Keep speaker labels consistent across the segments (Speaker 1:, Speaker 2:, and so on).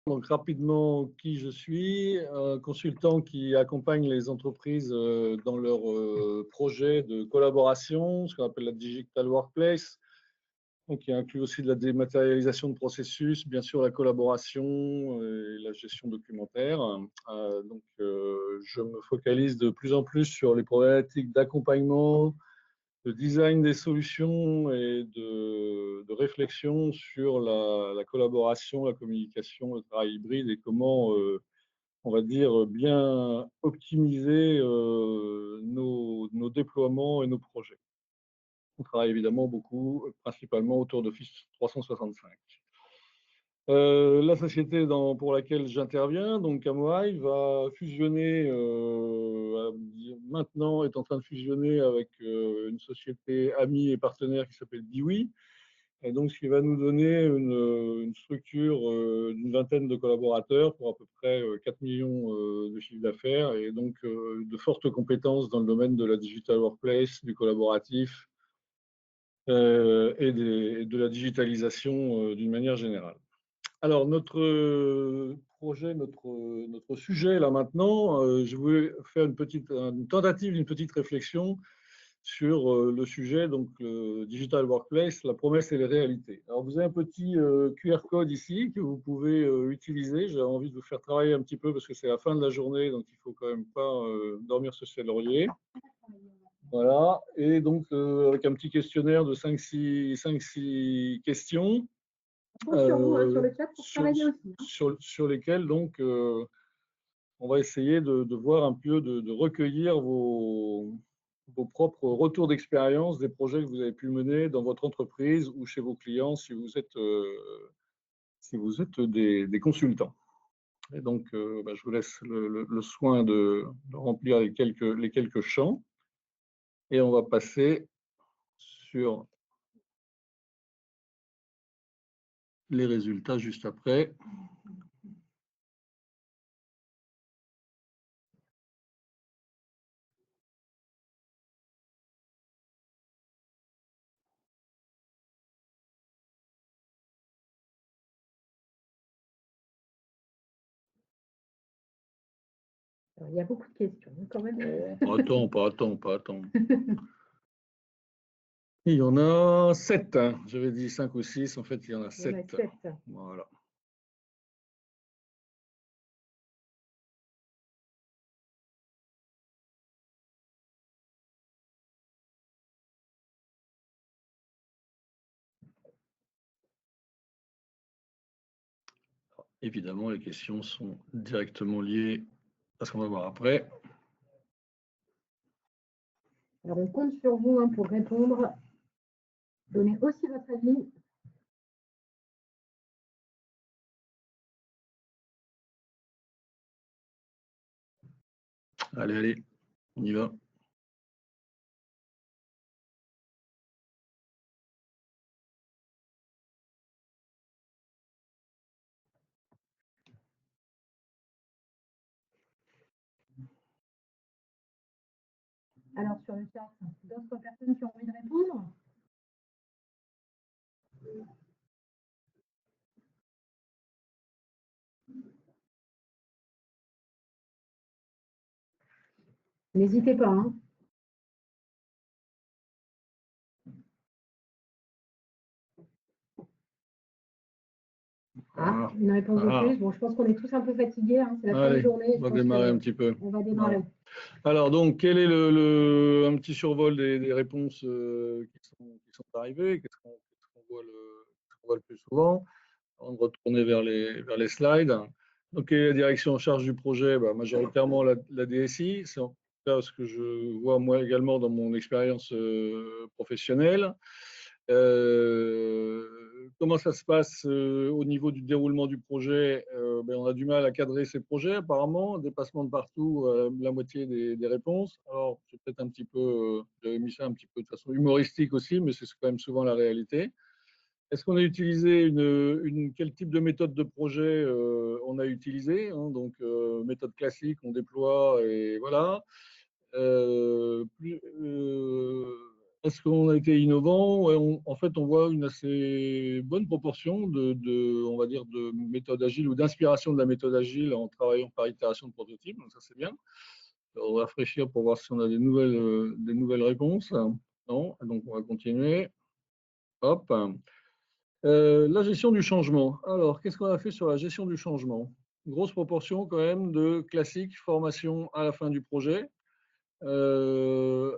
Speaker 1: Donc rapidement, qui je suis, consultant qui accompagne les entreprises dans leurs projets de collaboration, ce qu'on appelle la Digital Workplace, donc qui inclut aussi de la dématérialisation de processus, bien sûr la collaboration et la gestion documentaire. Je me focalise de plus en plus sur les problématiques d'accompagnement, de design des solutions et de réflexion sur la collaboration, la communication, le travail hybride et comment, on va dire, bien optimiser nos déploiements et nos projets. On travaille évidemment beaucoup, principalement autour d'Office 365. La société pour laquelle j'interviens, donc Amoai, va fusionner, maintenant est en train de fusionner avec une société amie et partenaire qui s'appelle Biwi, et donc ce qui va nous donner une structure d'une vingtaine de collaborateurs pour à peu près 4 millions de chiffre d'affaires, et donc de fortes compétences dans le domaine de la digital workplace, du collaboratif et de la digitalisation d'une manière générale. Alors, notre projet, notre sujet là maintenant, je voulais faire une tentative, une petite réflexion sur le sujet, donc le Digital Workplace, la promesse et les réalités. Alors, vous avez un petit QR code ici que vous pouvez utiliser. J'ai envie de vous faire travailler un petit peu parce que c'est la fin de la journée, donc il ne faut quand même pas dormir sur ses lauriers. Voilà, et donc avec un petit questionnaire de 5-6 questions.
Speaker 2: Sur vous, sur le chat pour travailler aussi.
Speaker 1: Sur lesquels donc on va essayer de voir un peu, de recueillir vos propres retours d'expérience des projets que vous avez pu mener dans votre entreprise ou chez vos clients si vous êtes des consultants. Et donc je vous laisse le soin de remplir les quelques champs et on va passer sur les résultats juste après.
Speaker 2: Il y a beaucoup de questions quand même.
Speaker 1: Pas attends. Il y en a 7. Hein. J'avais dit 5 ou 6, en fait il y en a 7. Voilà. Évidemment, les questions sont directement liées à ce qu'on va voir après.
Speaker 2: Alors, on compte sur vous pour répondre. Donnez aussi votre avis.
Speaker 1: Allez, on y va.
Speaker 2: Alors, sur le chat, d'autres personnes qui ont envie de répondre? N'hésitez pas. Hein. Ah, une réponse de plus. Bon, je pense qu'on est tous un peu fatigués. Hein. C'est la fin de journée.
Speaker 1: On va démarrer un petit peu.
Speaker 2: On va démarrer.
Speaker 1: Voilà. Alors, donc, quel est un petit survol des réponses qui sont arrivées? Qu'est-ce qu'on voit le plus souvent? Avant de retourner vers les slides. Donc, la direction en charge du projet, majoritairement la DSI. C'est en tout cas ce que je vois moi également dans mon expérience professionnelle. Comment ça se passe au niveau du déroulement du projet? On a du mal à cadrer ces projets apparemment, dépassement de partout, la moitié des réponses. Alors, c'est peut-être un petit peu, j'avais mis ça un petit peu de façon humoristique aussi, mais c'est quand même souvent la réalité. Est-ce qu'on a utilisé quel type de méthode de projet on a utilisé, hein, donc méthode classique, on déploie et voilà. Est-ce qu'on a été innovant? Ouais, en fait, on voit une assez bonne proportion on va dire, de méthode agile ou d'inspiration de la méthode agile en travaillant par itération de prototypes. Donc ça, c'est bien. On va réfléchir pour voir si on a des nouvelles réponses. Non, donc on va continuer. Hop. La gestion du changement. Alors, qu'est-ce qu'on a fait sur la gestion du changement? Grosse proportion quand même de classique, formation à la fin du projet.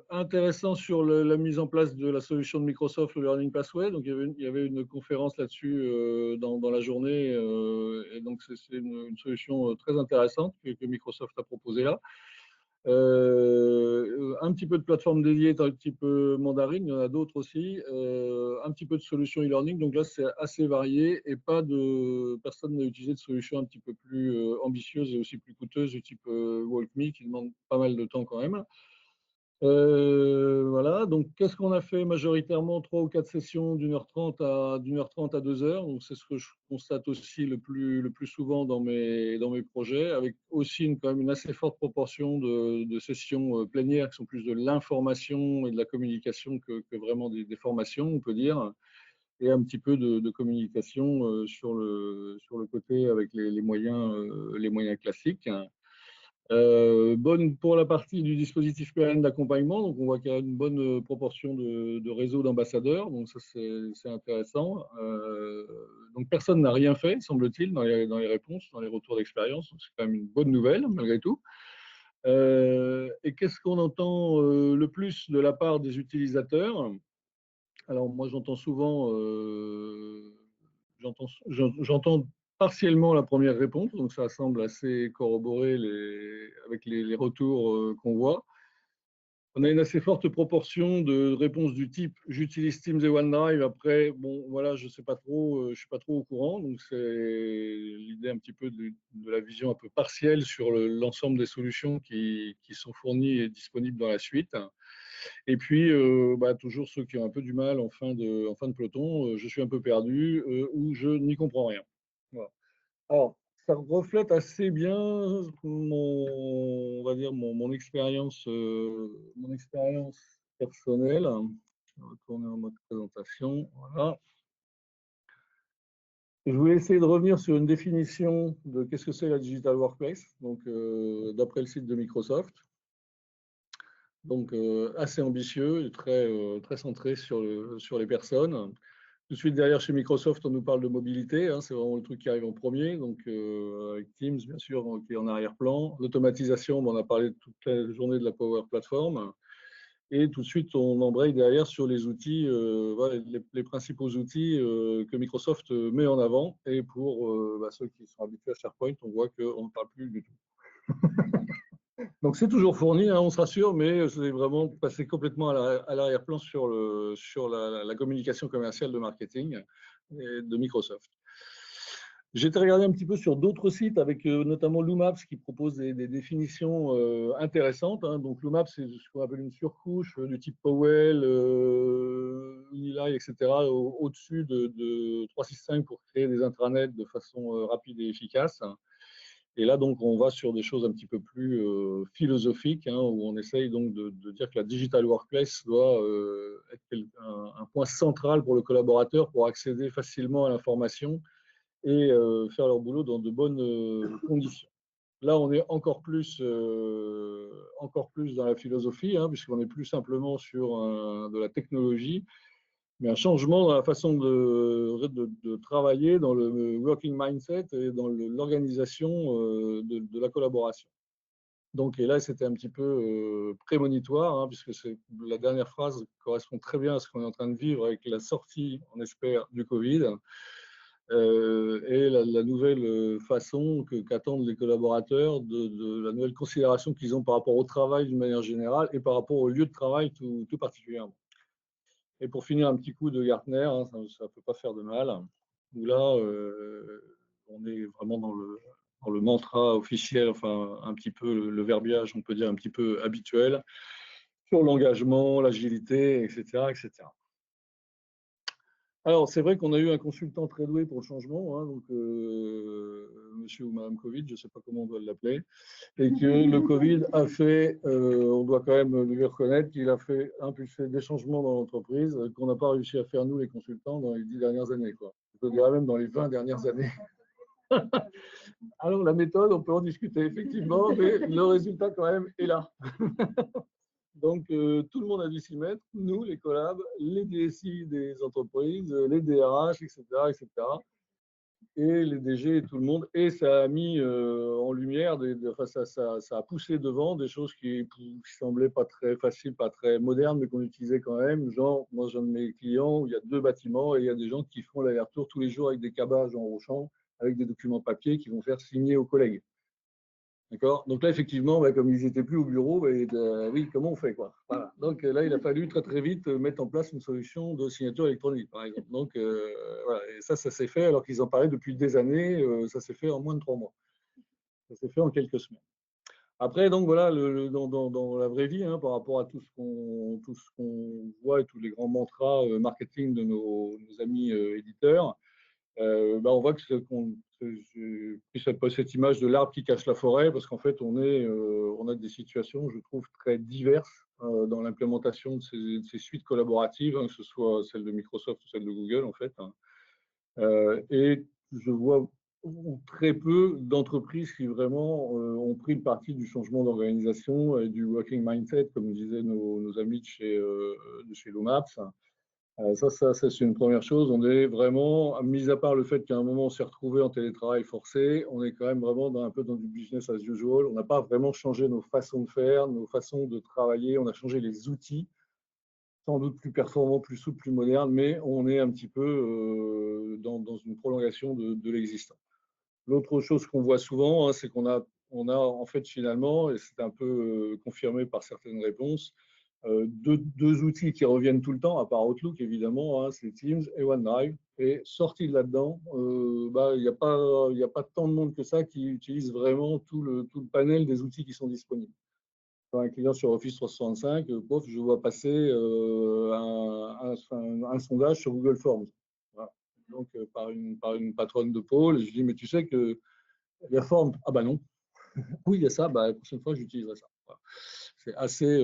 Speaker 1: Intéressant sur la mise en place de la solution de Microsoft, le Learning Pathway. Donc, il y avait une conférence là-dessus dans la journée. Et donc, c'est une solution très intéressante que Microsoft a proposée là. Un petit peu de plateforme dédiée, un petit peu Mandarin, il y en a d'autres aussi. Un petit peu de solutions e-learning. Donc là, c'est assez varié et personne n'a utilisé de solutions un petit peu plus ambitieuses et aussi plus coûteuses du type WalkMe qui demande pas mal de temps quand même. Voilà, donc qu'est-ce qu'on a fait majoritairement? 3 ou 4 sessions d'1h30 à 2 heures. Donc c'est ce que je constate aussi le plus souvent dans mes projets, avec aussi quand même une assez forte proportion de sessions plénières qui sont plus de l'information et de la communication que vraiment des formations, on peut dire, et un petit peu de communication sur le côté avec les moyens classiques. Bonne pour la partie du dispositif PLN d'accompagnement, donc on voit qu'il y a une bonne proportion de réseau d'ambassadeurs, donc ça c'est intéressant. Donc personne n'a rien fait, semble-t-il, dans les réponses, dans les retours d'expérience, donc c'est quand même une bonne nouvelle malgré tout. Et qu'est-ce qu'on entend le plus de la part des utilisateurs? Alors moi j'entends souvent, j'entends partiellement la première réponse, donc ça semble assez corroboré avec les retours qu'on voit. On a une assez forte proportion de réponses du type j'utilise Teams et OneDrive. Après, bon, voilà, je sais pas trop, je suis pas trop au courant. Donc c'est l'idée un petit peu de la vision un peu partielle sur l'ensemble des solutions qui sont fournies et disponibles dans la suite. Et puis, toujours ceux qui ont un peu du mal en fin de peloton, je suis un peu perdu ou je n'y comprends rien. Voilà. Alors, ça reflète assez bien on va dire mon expérience personnelle. Je vais retourner en mode présentation. Voilà. Je voulais essayer de revenir sur une définition de qu'est-ce que c'est la Digital Workplace, donc d'après le site de Microsoft. Donc assez ambitieux et très centré sur les personnes. Tout de suite derrière, chez Microsoft, on nous parle de mobilité, hein, c'est vraiment le truc qui arrive en premier, donc avec Teams, bien sûr, qui est en arrière-plan. L'automatisation, on a parlé toute la journée de la Power Platform. Et tout de suite, on embraye derrière sur les outils, voilà, les principaux outils que Microsoft met en avant. Et pour ceux qui sont habitués à SharePoint, on voit qu'on ne parle plus du tout. Donc c'est toujours fourni, hein, on se rassure, mais c'est vraiment passé complètement à l'arrière-plan sur la communication commerciale de marketing de Microsoft. J'ai été regarder un petit peu sur d'autres sites, avec notamment Loomaps qui propose des définitions intéressantes. Hein. Donc Loomaps, c'est ce qu'on appelle une surcouche du type Powell, Unilive, etc., au-dessus de 365 pour créer des intranets de façon rapide et efficace. Et là, donc, on va sur des choses un petit peu plus philosophiques, hein, où on essaye donc de dire que la digital workplace doit être un point central pour le collaborateur pour accéder facilement à l'information et faire leur boulot dans de bonnes conditions. Là, on est encore plus dans la philosophie, hein, puisqu'on est plus simplement sur de la technologie, mais un changement dans la façon de travailler, dans le working mindset et dans l'organisation de la collaboration. Donc, et là, c'était un petit peu prémonitoire, hein, puisque la dernière phrase correspond très bien à ce qu'on est en train de vivre avec la sortie, on espère, du Covid, et la nouvelle façon qu'attendent les collaborateurs, de la nouvelle considération qu'ils ont par rapport au travail d'une manière générale et par rapport au lieu de travail tout particulièrement. Et pour finir, un petit coup de Gartner, hein, ça ne peut pas faire de mal, où là, on est vraiment dans le mantra officiel, enfin un petit peu le verbiage, on peut dire un petit peu habituel, sur l'engagement, l'agilité, etc., etc. Alors, c'est vrai qu'on a eu un consultant très doué pour le changement, hein, donc monsieur ou madame Covid, je ne sais pas comment on doit l'appeler, et que le Covid a fait, on doit quand même lui reconnaître qu'il a fait impulser des changements dans l'entreprise qu'on n'a pas réussi à faire nous, les consultants, dans les 10 dernières années, quoi. Je dirais même dans les 20 dernières années. Alors, la méthode, on peut en discuter, effectivement, mais le résultat, quand même, est là. Donc, tout le monde a dû s'y mettre, nous, les collabs, les DSI des entreprises, les DRH, etc., etc., et les DG et tout le monde. Et ça a mis en lumière, enfin, ça a poussé devant des choses qui semblaient pas très faciles, pas très modernes, mais qu'on utilisait quand même. Genre, moi, j'ai un de mes clients où il y a 2 bâtiments et il y a des gens qui font l'aller-retour tous les jours avec des cabages en Auchan, avec des documents papier qui vont faire signer aux collègues. D'accord. Donc là, effectivement, bah, comme ils n'étaient plus au bureau, bah, oui, comment on fait, quoi. Voilà. Donc là, il a fallu très très vite mettre en place une solution de signature électronique, par exemple. Donc voilà. Et ça s'est fait alors qu'ils en parlaient depuis des années. Ça s'est fait en moins de 3 mois. Ça s'est fait en quelques semaines. Après, donc voilà, dans la vraie vie, hein, par rapport à tout ce qu'on voit et tous les grands mantras marketing de nos amis éditeurs. Bah, on voit que j'ai pris cette image de l'arbre qui cache la forêt parce qu'en fait, on a des situations, je trouve, très diverses dans l'implémentation de ces suites collaboratives, hein, que ce soit celle de Microsoft ou celle de Google, en fait, hein. Et je vois très peu d'entreprises qui vraiment ont pris le parti du changement d'organisation et du working mindset, comme disaient nos amis de chez Lumaps. Ça c'est une première chose. On est vraiment, mis à part le fait qu'à un moment on s'est retrouvé en télétravail forcé, on est quand même vraiment un peu dans du business as usual. On n'a pas vraiment changé nos façons de faire, nos façons de travailler. On a changé les outils, sans doute plus performants, plus souples, plus modernes, mais on est un petit peu dans une prolongation de l'existant. L'autre chose qu'on voit souvent, hein, c'est qu'on a en fait finalement, et c'est un peu confirmé par certaines réponses, deux outils qui reviennent tout le temps, à part Outlook évidemment, hein, c'est Teams et OneDrive. Et sorti de là-dedans, bah, il n'y a pas tant de monde que ça qui utilise vraiment tout le panel des outils qui sont disponibles. Pour un client sur Office 365, je vois passer un sondage sur Google Forms. Voilà. Donc, par une patronne de pôle, je dis, mais tu sais qu'il y a Forms. Ah bah non. Oui, il y a ça, bah, la prochaine fois, j'utiliserai ça. Voilà. C'est assez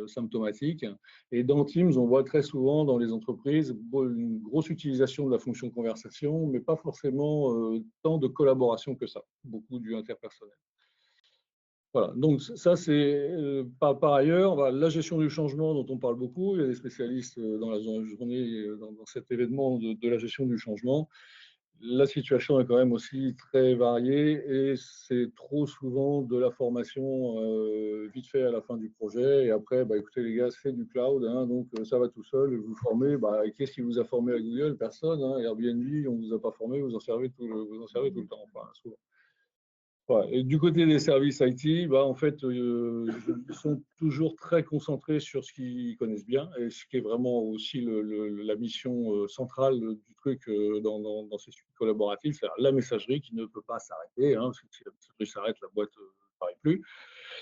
Speaker 1: symptomatique. Et dans Teams, on voit très souvent dans les entreprises une grosse utilisation de la fonction conversation, mais pas forcément tant de collaboration que ça. Beaucoup du interpersonnel. Voilà, donc ça c'est par ailleurs la gestion du changement dont on parle beaucoup. Il y a des spécialistes dans la journée, dans cet événement de la gestion du changement. La situation est quand même aussi très variée et c'est trop souvent de la formation vite fait à la fin du projet. Et après, bah, écoutez les gars, c'est du cloud, hein, donc ça va tout seul. Vous formez, bah, qu'est-ce qui vous a formé à Google? Personne. Hein, Airbnb, on ne vous a pas formé, vous en servez tout le temps, enfin, souvent. Ouais. Et du côté des services IT, bah, en fait, ils sont toujours très concentrés sur ce qu'ils connaissent bien et ce qui est vraiment aussi la mission centrale du truc dans ces suites collaboratives, c'est la messagerie qui ne peut pas s'arrêter. Hein, parce que si la messagerie s'arrête, la boîte ne travaille plus.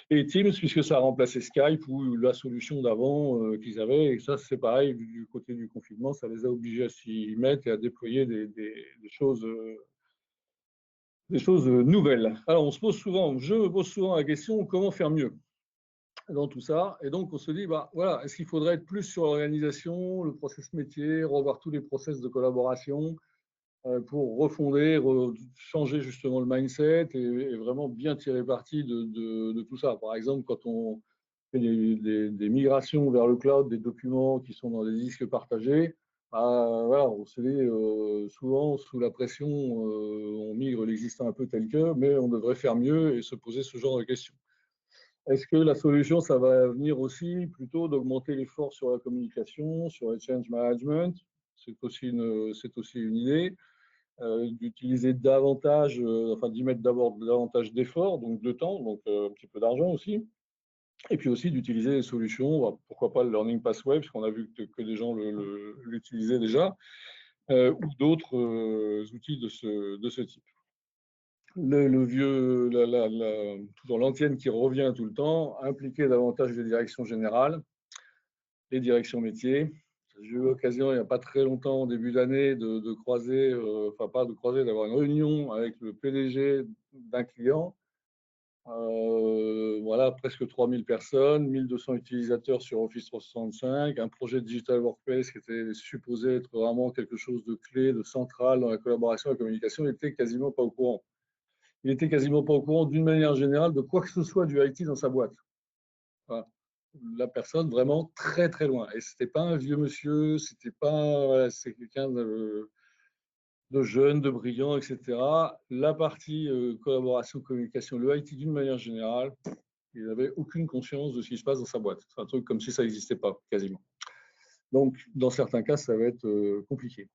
Speaker 1: Et Teams, puisque ça a remplacé Skype ou la solution d'avant qu'ils avaient, et ça, c'est pareil, du côté du confinement, ça les a obligés à s'y mettre et à déployer des choses. Des choses nouvelles. Alors, je me pose souvent la question, comment faire mieux dans tout ça? Et donc, on se dit, bah, voilà, est-ce qu'il faudrait être plus sur l'organisation, le process métier, revoir tous les process de collaboration pour refonder, changer justement le mindset et vraiment bien tirer parti de tout ça. Par exemple, quand on fait des migrations vers le cloud, des documents qui sont dans des disques partagés, voilà, on se dit souvent sous la pression, on migre l'existant un peu tel que, mais on devrait faire mieux et se poser ce genre de questions. Est-ce que la solution, ça va venir aussi plutôt d'augmenter l'effort sur la communication, sur le change management? C'est aussi une idée. D'utiliser davantage, enfin d'y mettre d'abord davantage d'efforts, donc de temps, donc un petit peu d'argent aussi. Et puis aussi d'utiliser des solutions, pourquoi pas le Learning Pathway, puisqu'on a vu que des gens l'utilisaient déjà, ou d'autres outils de ce type. Le vieux, toujours l'antienne qui revient tout le temps, impliquer davantage les directions générales, les directions métiers. J'ai eu l'occasion, il n'y a pas très longtemps, au début d'année, de croiser, enfin pas de croiser, d'avoir une réunion avec le PDG d'un client. Voilà, presque 3000 personnes, 1200 utilisateurs sur Office 365, un projet Digital Workplace qui était supposé être vraiment quelque chose de clé, de central dans la collaboration et la communication, il n'était quasiment pas au courant. Il n'était quasiment pas au courant d'une manière générale de quoi que ce soit du IT dans sa boîte. Voilà. La personne vraiment très très loin. Et c'était pas un vieux monsieur, c'était pas, voilà, c'est quelqu'un de jeune, de brillant, etc. La partie collaboration, communication, le IT d'une manière générale, il n'avait aucune conscience de ce qui se passe dans sa boîte. C'est un truc comme si ça n'existait pas, quasiment. Donc, dans certains cas, ça va être compliqué.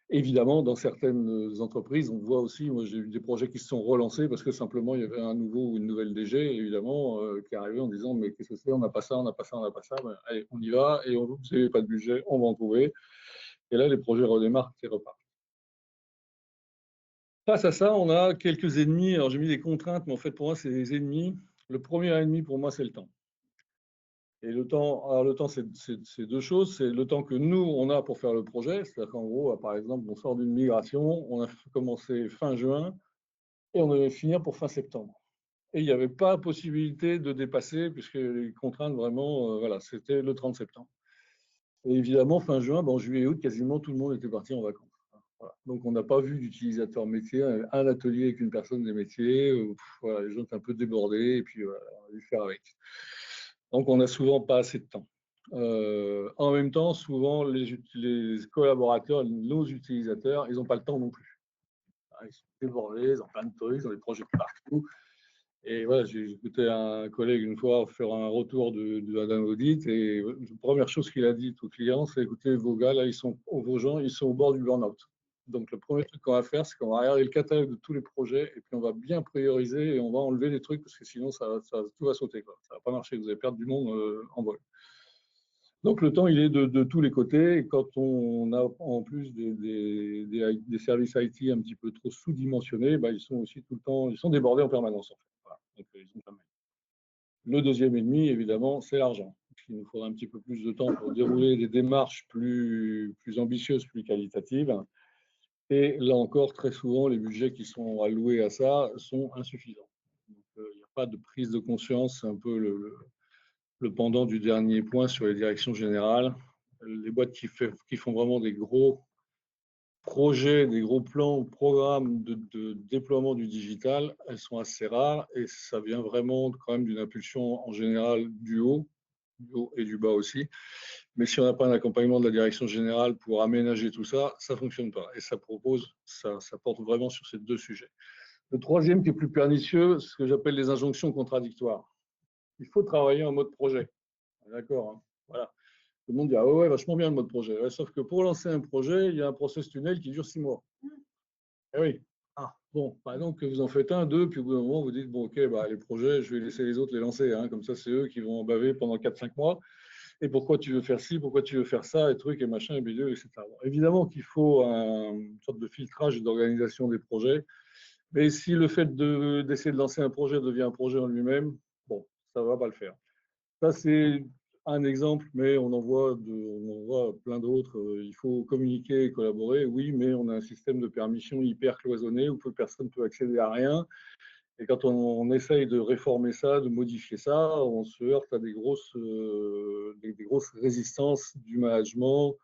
Speaker 1: Évidemment, dans certaines entreprises, on voit aussi, moi j'ai eu des projets qui se sont relancés parce que simplement il y avait un nouveau ou une nouvelle DG, évidemment, qui arrivait en disant mais qu'est-ce que c'est, on n'a pas ça, on n'a pas ça, on n'a pas ça, ben, allez, on y va, et vous n'avez pas de budget, on va en trouver. Et là, les projets redémarrent et repartent. Face à ça, on a quelques ennemis. Alors j'ai mis des contraintes, mais en fait pour moi, c'est des ennemis. Le premier ennemi pour moi, c'est le temps. Et le temps, alors le temps, c'est deux choses. C'est le temps que nous, on a pour faire le projet. C'est-à-dire qu'en gros, par exemple, on sort d'une migration, on a commencé fin juin et on devait finir pour fin septembre. Et il n'y avait pas possibilité de dépasser, puisque les contraintes vraiment, voilà, c'était le 30 septembre. Et évidemment, fin juin, en juillet et août, quasiment tout le monde était parti en vacances. Voilà. Donc, on n'a pas vu d'utilisateur métier, un atelier avec une personne des métiers. Voilà, les gens étaient un peu débordés et puis voilà, on a dû faire avec. Donc, on n'a souvent pas assez de temps. En même temps, souvent, les collaborateurs, nos utilisateurs, ils n'ont pas le temps non plus. Ils sont débordés, ils ont plein de trucs, ils ont des projets partout. Et voilà, j'ai écouté un collègue une fois faire un retour d'un audit et la première chose qu'il a dit aux clients, c'est écoutez, vos gars, là, vos gens, ils sont au bord du burn-out. Donc, le premier truc qu'on va faire, c'est qu'on va regarder le catalogue de tous les projets et puis on va bien prioriser et on va enlever des trucs parce que sinon, tout va sauter, quoi. Ça ne va pas marcher, vous allez perdre du monde en vol. Donc, le temps, il est de tous les côtés. Et quand on a en plus des services IT un petit peu trop sous-dimensionnés, ils sont aussi tout le temps, ils sont débordés en permanence, en fait. Voilà. Donc, ils ont pas mal. Le deuxième ennemi, évidemment, c'est l'argent. Il nous faudra un petit peu plus de temps pour dérouler des démarches plus ambitieuses, plus qualitatives. Et là encore, très souvent, les budgets qui sont alloués à ça sont insuffisants. Donc, il n'y a pas de prise de conscience, c'est un peu le pendant du dernier point sur les directions générales. Les boîtes qui font vraiment des gros projets, des gros plans, programmes de déploiement du digital, elles sont assez rares et ça vient vraiment quand même d'une impulsion en général du haut et du bas aussi. Mais si on n'a pas un accompagnement de la direction générale pour aménager tout ça, ça ne fonctionne pas. Et ça porte vraiment sur ces deux sujets. Le troisième qui est plus pernicieux, c'est ce que j'appelle les injonctions contradictoires. Il faut travailler en mode projet. D'accord, hein, voilà. Tout le monde dit, ah ouais, vachement bien le mode projet. Ouais, sauf que pour lancer un projet, il y a un process tunnel qui dure 6 mois. Eh oui. Ah, bon, donc vous en faites un, deux, puis au bout d'un moment, vous dites, bon, ok, les projets, je vais laisser les autres les lancer. Hein, comme ça, c'est eux qui vont en baver pendant 4-5 mois. Et pourquoi tu veux faire ci, pourquoi tu veux faire ça, et trucs, et machin, et bidule, etc. Bon, évidemment qu'il faut une sorte de filtrage et d'organisation des projets. Mais si le fait d'essayer de lancer un projet devient un projet en lui-même, bon, ça ne va pas le faire. Ça, c'est un exemple, mais on en voit plein d'autres. Il faut communiquer et collaborer, oui, mais on a un système de permission hyper cloisonné où personne ne peut accéder à rien. Et quand on essaye de réformer ça, de modifier ça, on se heurte à des grosses résistances du management,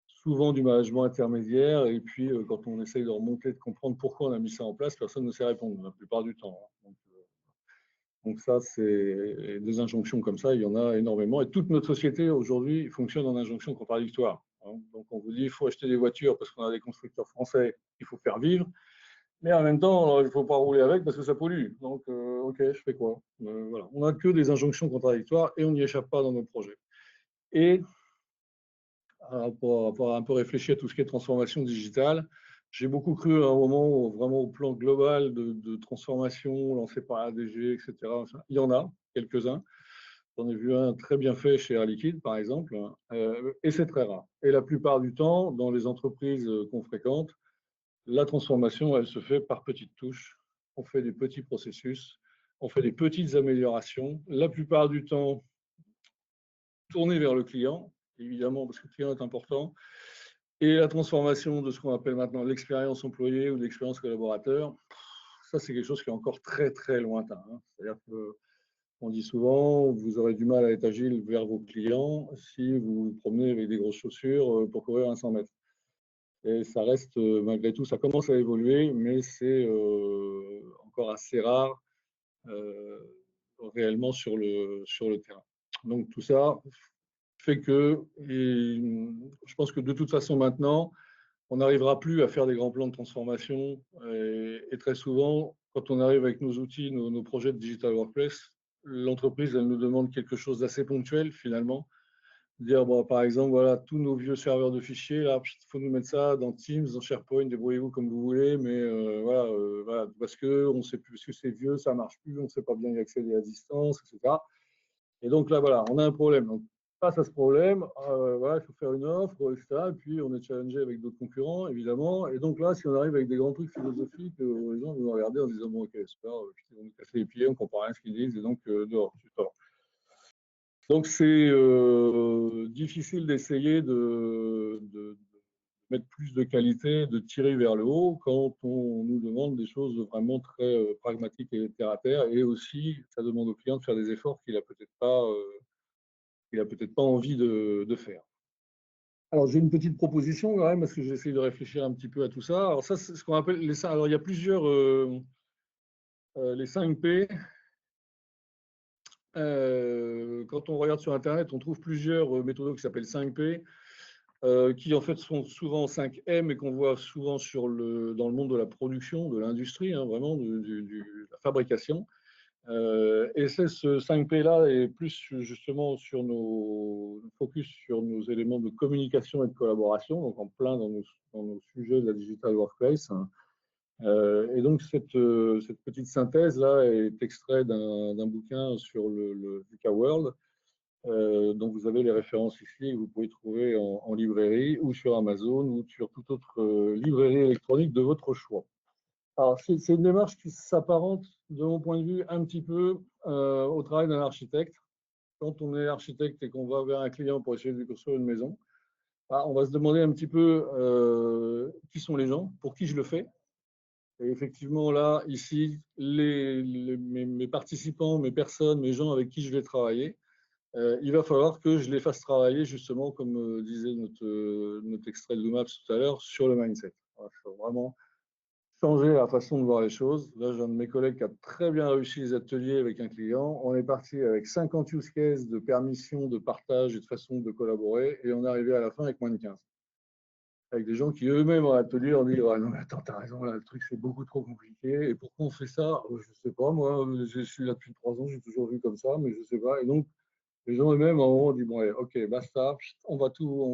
Speaker 1: souvent du management intermédiaire. Et puis, quand on essaye de remonter, de comprendre pourquoi on a mis ça en place, personne ne sait répondre la plupart du temps. Donc ça, c'est des injonctions comme ça, il y en a énormément. Et toute notre société aujourd'hui fonctionne en injonction contradictoire. Donc on vous dit, il faut acheter des voitures parce qu'on a des constructeurs français qu'il faut faire vivre. Mais en même temps, il ne faut pas rouler avec parce que ça pollue. Donc, ok, je fais quoi? Voilà. On n'a que des injonctions contradictoires et on n'y échappe pas dans nos projets. Et pour un peu réfléchir à tout ce qui est transformation digitale, j'ai beaucoup cru à un moment vraiment au plan global de transformation lancé par la DG, etc. Il y en a quelques-uns. J'en ai vu un très bien fait chez Air Liquide, par exemple, et c'est très rare. Et la plupart du temps, dans les entreprises qu'on fréquente, la transformation, elle se fait par petites touches. On fait des petits processus, on fait des petites améliorations. La plupart du temps, tournées vers le client. évidemment, parce que le client est important, et la transformation de ce qu'on appelle maintenant l'expérience employée ou l'expérience collaborateur, ça, c'est quelque chose qui est encore très, très lointain. Hein. C'est-à-dire qu'on dit souvent, vous aurez du mal à être agile vers vos clients si vous vous promenez avec des grosses chaussures pour courir un 100 mètres. Et ça reste, malgré tout, ça commence à évoluer, mais c'est encore assez rare réellement sur le terrain. Donc tout ça fait que, et je pense que de toute façon maintenant, on n'arrivera plus à faire des grands plans de transformation. Et très souvent, quand on arrive avec nos outils, nos projets de Digital Workplace, l'entreprise, elle nous demande quelque chose d'assez ponctuel finalement. Dire, bon, par exemple, voilà, tous nos vieux serveurs de fichiers, là, il faut nous mettre ça dans Teams, dans SharePoint, débrouillez-vous comme vous voulez, mais voilà, parce que on sait plus, parce que c'est vieux, ça marche plus, on ne sait pas bien y accéder à distance, etc. Et donc là, voilà, on a un problème. Donc, face à ce problème, voilà, il faut faire une offre, etc. Et puis, on est challengé avec d'autres concurrents, évidemment. Et donc là, si on arrive avec des grands trucs philosophiques, les gens vont nous regarder en disant, bon, ok, super, ils vont nous casser les pieds, on ne comprend rien à ce qu'ils disent, et donc, dehors, tu sors. Donc, c'est difficile d'essayer de mettre plus de qualité, de tirer vers le haut quand on nous demande des choses vraiment très pragmatiques et terre à terre. Et aussi, ça demande au client de faire des efforts qu'il n'a peut-être pas envie de faire. Alors, j'ai une petite proposition quand même, parce que j'essaie de réfléchir un petit peu à tout ça. Alors, ça, c'est ce qu'on appelle les 5. Alors, il y a plusieurs. Les 5 P. Quand on regarde sur Internet, on trouve plusieurs méthodes qui s'appellent 5P, qui en fait sont souvent 5M et qu'on voit souvent dans le monde de la production, de l'industrie, hein, vraiment de la fabrication. Et c'est ce 5P-là est plus justement sur focus sur nos éléments de communication et de collaboration, donc en plein dans nos sujets de la Digital Workplace. Hein. Et donc, cette petite synthèse-là est extraite d'un bouquin sur le VUCA World, dont vous avez les références ici, que vous pouvez trouver en librairie ou sur Amazon ou sur toute autre librairie électronique de votre choix. Alors, c'est une démarche qui s'apparente, de mon point de vue, un petit peu au travail d'un architecte. Quand on est architecte et qu'on va vers un client pour essayer de lui construire une maison, on va se demander un petit peu qui sont les gens, pour qui je le fais. Et effectivement, là, ici, mes participants, mes personnes, mes gens avec qui je vais travailler, il va falloir que je les fasse travailler, justement, comme disait notre extrait de Loomaps tout à l'heure, sur le mindset. Voilà, il faut vraiment changer la façon de voir les choses. Là, j'ai un de mes collègues qui a très bien réussi les ateliers avec un client. On est parti avec 50 use cases de permission, de partage et de façon de collaborer, et on est arrivé à la fin avec moins de 15. Avec des gens qui eux-mêmes en atelier ont dit ouais, non mais attends, t'as raison, là, le truc c'est beaucoup trop compliqué. Et pourquoi on fait ça? Je sais pas, moi, je suis là depuis 3 ans, j'ai toujours vu comme ça, mais je sais pas. Et donc, les gens eux-mêmes en ont dit bon, allez, ok, basta, on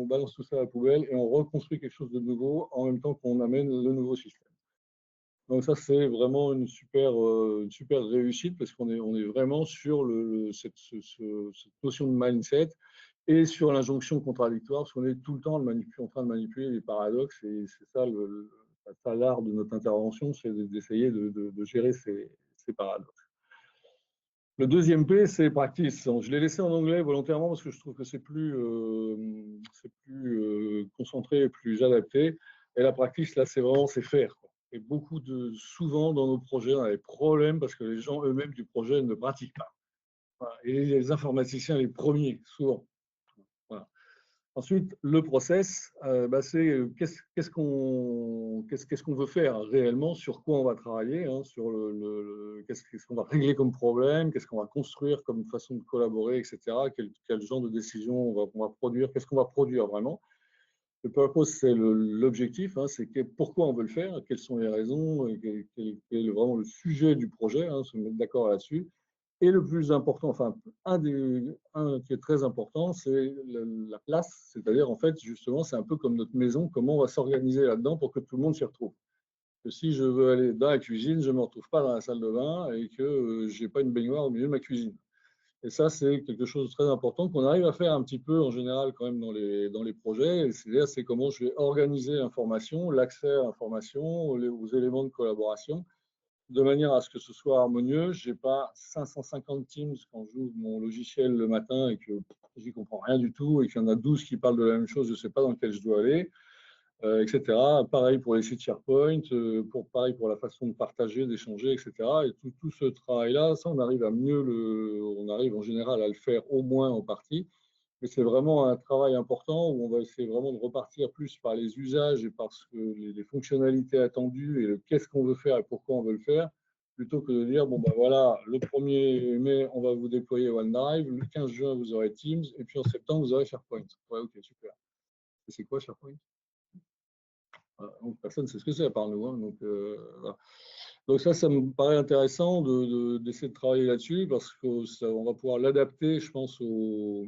Speaker 1: balance tout ça à la poubelle et on reconstruit quelque chose de nouveau en même temps qu'on amène le nouveau système. Donc ça, c'est vraiment une super réussite parce on est vraiment sur cette notion de mindset et sur l'injonction contradictoire, parce qu'on est tout le temps en train de manipuler les paradoxes, et c'est ça l'art de notre intervention, c'est d'essayer de gérer ces paradoxes. Le deuxième P, c'est practice. Je l'ai laissé en anglais volontairement parce que je trouve que c'est plus concentré et plus adapté. Et la practice, là, c'est faire. Quoi. Et souvent dans nos projets, on a des problèmes parce que les gens eux-mêmes du projet ne pratiquent pas. Voilà. Et les informaticiens, les premiers, souvent. Voilà. Ensuite, le process, c'est qu'est-ce qu'on veut faire réellement, sur quoi on va travailler, hein, sur qu'est-ce qu'on va régler comme problème, qu'est-ce qu'on va construire comme façon de collaborer, etc. Quel genre de décision on va produire, qu'est-ce qu'on va produire vraiment. Le purpose, c'est l'objectif, hein, c'est pourquoi on veut le faire, quelles sont les raisons, quel est vraiment le sujet du projet, hein, se mettre d'accord là-dessus. Et le plus important, enfin, un qui est très important, c'est la place. C'est-à-dire, en fait, justement, c'est un peu comme notre maison, comment on va s'organiser là-dedans pour que tout le monde s'y retrouve. Que si je veux aller dans la cuisine, je ne me retrouve pas dans la salle de bain et que je n'ai pas une baignoire au milieu de ma cuisine. Et ça, c'est quelque chose de très important qu'on arrive à faire un petit peu en général quand même dans les projets. C'est-à-dire, c'est comment je vais organiser l'information, l'accès à l'information, aux éléments de collaboration, de manière à ce que ce soit harmonieux. Je n'ai pas 550 Teams quand j'ouvre mon logiciel le matin et que je n'y comprends rien du tout et qu'il y en a 12 qui parlent de la même chose, je ne sais pas dans lequel je dois aller, etc. Pareil pour les sites SharePoint, pareil pour la façon de partager, d'échanger, etc. Et tout ce travail-là, ça, on arrive on arrive en général à le faire au moins en partie. Mais c'est vraiment un travail important où on va essayer vraiment de repartir plus par les usages et par les fonctionnalités attendues et le qu'est-ce qu'on veut faire et pourquoi on veut le faire, plutôt que de dire, bon ben voilà, le 1er mai, on va vous déployer OneDrive, le 15 juin, vous aurez Teams, et puis en septembre, vous aurez SharePoint. Ouais, ok, super. Et c'est quoi SharePoint? Voilà, donc, personne ne sait ce que c'est à part nous. Hein, donc, voilà. Donc ça me paraît intéressant d'essayer de travailler là-dessus parce qu'on va pouvoir l'adapter, je pense, au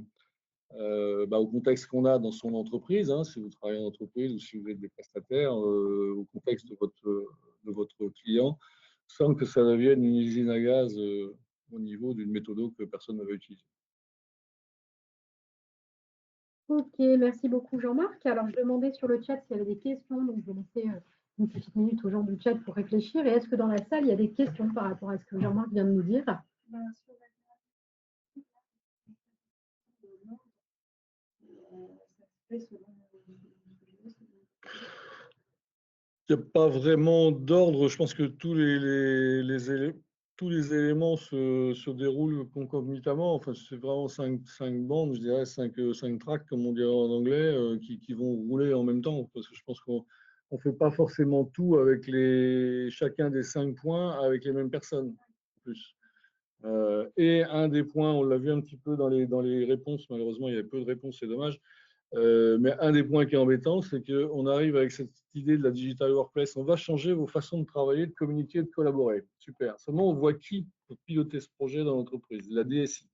Speaker 1: contexte qu'on a dans son entreprise, hein, si vous travaillez en entreprise ou si vous êtes des prestataires, au contexte de votre client, sans que ça devienne une usine à gaz au niveau d'une méthode que personne ne veut utiliser.
Speaker 2: Ok, merci beaucoup Jean-Marc. Alors, je demandais sur le chat s'il y avait des questions, donc je vais laisser une petite minute aux gens du chat pour réfléchir. Et est-ce que dans la salle, il y a des questions par rapport à ce que Jean-Marc vient de nous dire?
Speaker 1: Il n'y a pas vraiment d'ordre. Je pense que tous les éléments se déroulent concomitamment. Enfin, c'est vraiment cinq bandes, je dirais, cinq tracks, comme on dirait en anglais, qui vont rouler en même temps. Parce que je pense qu'on ne fait pas forcément tout avec chacun des 5 points avec les mêmes personnes. En plus. Et un des points, on l'a vu un petit peu dans les réponses, malheureusement, il y a peu de réponses, c'est dommage. Mais un des points qui est embêtant, c'est qu'on arrive avec cette idée de la digital workplace. On va changer vos façons de travailler, de communiquer, de collaborer. Super. Seulement, on voit qui pour piloter ce projet dans l'entreprise? La DSI.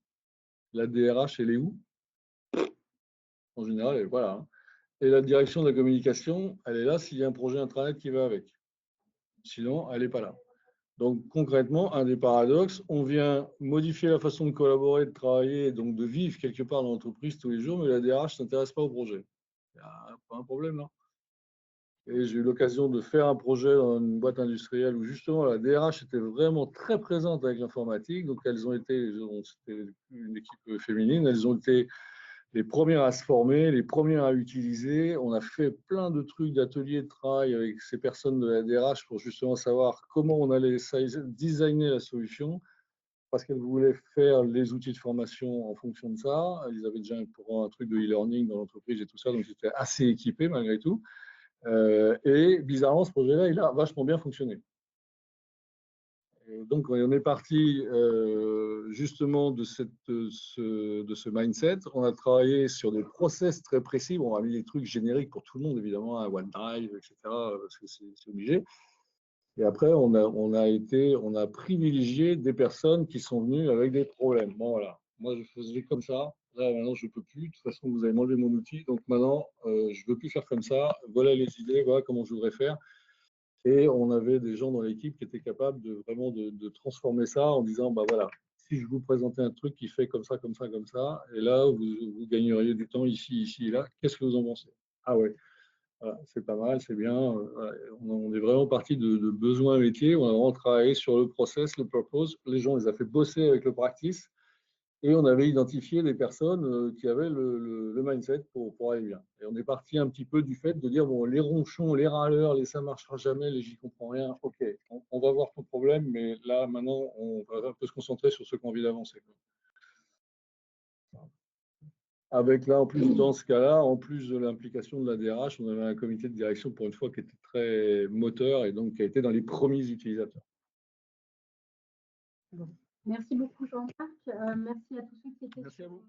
Speaker 1: La DRH, elle est où? En général, voilà. Hein. Et la direction de la communication, elle est là s'il y a un projet intranet qui va avec. Sinon, elle n'est pas là. Donc concrètement, un des paradoxes, on vient modifier la façon de collaborer, de travailler, et donc de vivre quelque part dans l'entreprise tous les jours, mais la DRH ne s'intéresse pas au projet. Il n'y a pas un problème là. Et j'ai eu l'occasion de faire un projet dans une boîte industrielle où justement la DRH était vraiment très présente avec l'informatique. Donc c'était une équipe féminine, elles ont été les premières à se former, les premières à utiliser. On a fait plein de trucs d'ateliers de travail avec ces personnes de la DRH pour justement savoir comment on allait designer la solution, parce qu'elles voulaient faire les outils de formation en fonction de ça. Ils avaient déjà un truc de e-learning dans l'entreprise et tout ça, donc ils étaient assez équipés malgré tout. Et bizarrement, ce projet-là, il a vachement bien fonctionné. Et donc, on est parti justement de ce mindset. On a travaillé sur des process très précis. Bon, on a mis des trucs génériques pour tout le monde, évidemment, un OneDrive, etc., parce que c'est obligé. Et après, on a privilégié des personnes qui sont venues avec des problèmes. Bon, voilà. Moi, je faisais comme ça. Là, maintenant, je ne peux plus. De toute façon, vous avez enlevé mon outil. Donc maintenant, je ne veux plus faire comme ça. Voilà les idées, voilà comment je voudrais faire. Et on avait des gens dans l'équipe qui étaient capables vraiment de transformer ça en disant, bah voilà, si je vous présentais un truc qui fait comme ça, comme ça, comme ça, et là, vous gagneriez du temps ici, ici et là, qu'est-ce que vous en pensez? Ah ouais, voilà, c'est pas mal, c'est bien. Voilà. On est vraiment parti de besoins métiers. On a vraiment travaillé sur le process, le purpose. Les gens, on les a fait bosser avec le practice. Et on avait identifié des personnes qui avaient le mindset pour aller bien. Et on est parti un petit peu du fait de dire, bon, les ronchons, les râleurs, les ça ne marchera jamais, les j'y comprends rien, ok, on va voir ton problème, mais là, maintenant, on va un peu se concentrer sur ce qu'on a envie d'avancer. Avec là, en plus, dans ce cas-là, en plus de l'implication de la DRH, on avait un comité de direction pour une fois qui était très moteur et donc qui a été dans les premiers utilisateurs.
Speaker 2: Bon. Merci beaucoup Jean-Marc. Merci à tous ceux qui étaient
Speaker 1: Merci à vous.